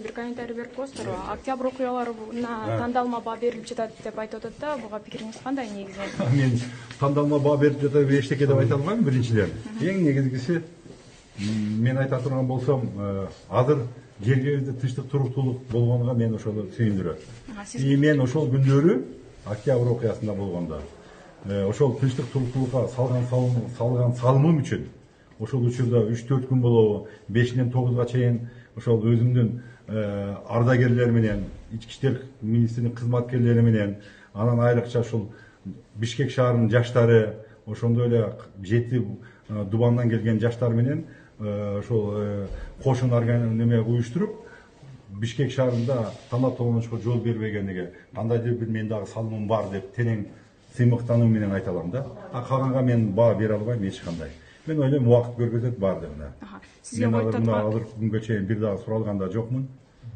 Бир комментарий берип коесуздар. Октябрь окуяларына тандалма баа берилип жатат деп айтып атат да, буга пикириңиз кандай негизинен? Мен тандалма баа берип жатат эчтеке деп айта албайм. Биринчиден, эң негизгиси мен айта турган болсом, азыр жергибизде тынчтык, туруктуулук болгонуга мен ошол сүйүндүрөт. И мен ошол күндөрү октябрь окуясында болгондо ошол тынчтык, туруктуулукка салган салымым үчүн ошол учурда 3-4 күн болобу, 5-ден 9га чейин ошол өзүмдүн ардагерлер менен, ички иштер министринин кызматкерлери менен, анан айрыкча ушул Бишкек шаарынын жаштары, ошондой эле 7 Дубандан келген жаштар менен ошол кошун неме уюштуруп, Бишкек шаарында тандап толгонушка жол бербегенге кандайдыр бир мен дагы салымым бар деп терең сыймыктануу менен айта алам да. Калганга мен баа бере албайм эч кандай. Мен ойлойм убакыт көргөзөт баардыгына. Мен азыр күнгө чейин бир дагы суралган да жокмун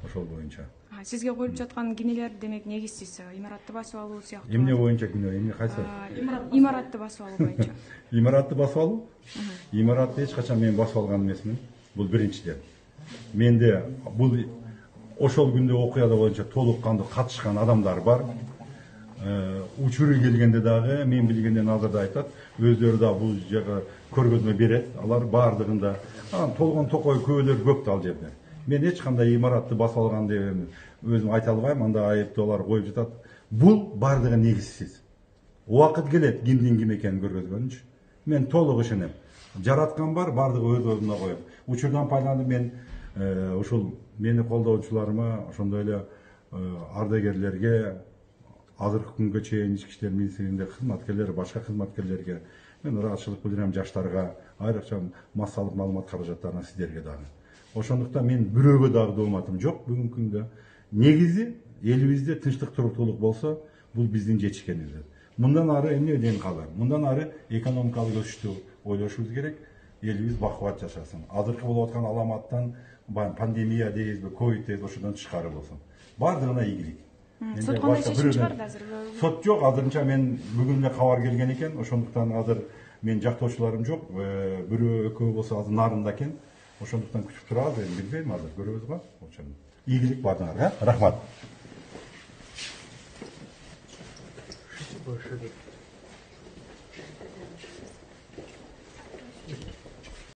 ошол боюнча. Сизге коюлуп жаткан кинелер демек негизсиз имаратты басып алуу сыяктуу. Эмне боюнча кине? Эмне кайсы? Имаратты басып алуу боюнча. Имаратты басып алуу? Имаратты эч качан мен басып алган эмесмин. Бул биринчиден. Менде бул ошол күндө окуяда боюнча толук кандуу катышкан адамдар бар. Учуру келгенде дагы мен билгенден азырда айтат, өздөрү да бул жага көргөзмө берет. Алар баардыгында толгон токой көөлөр көп да ал жерде. Мен эч кандай имаратты басып алган деп өзүм айта албайм, анда айыптоолор коюп жатат. Бул баардыгы негизсиз. Убакыт келет кимдин ким экенин көргөзгөнчү. Мен толук ишенем. Жараткан бар, баардыгы өз ордуна коет. Учурдан пайдаланып мен ушул мени колдоочуларыма, ошондой эле ардагерлерге, азыркы күнгө чейин ички иштер министрлигинде кызматкерлер, башка кызматкерлерге мен ыраазычылык билдирем, жаштарга, айрыкча массалык маалымат каражаттарына сиздерге дагы. Ошондуктан мен бирөөгө дагы дооматым жок бүгүнкү күндө. Негизи элибизде тынчтык, туруктуулук болсо, бул биздин жетишкенибиз. Мындан ары эмне деген калат? Мындан ары экономикалык өсүштү ойлошубуз керек. Элибиз бакубат жашасын. Азыркы болуп аткан аламаттан пандемия дейбизби, ковид дейбиз, ошодон тышкары болсун. Баардыгына ийгилик. Сот кандай чечим чыгарды азыр? Сот жок, азырынча мен бүгүн эле кабар келген экен. Ошондуктан азыр мен жактоочуларым жок. Бирөө экөө болсо азыр нарында экен. Ошондуктан күтүп турабыз, эми билбейм, азыр көрөбүз го. Ийгилик баардыгыңарга. Рахмат.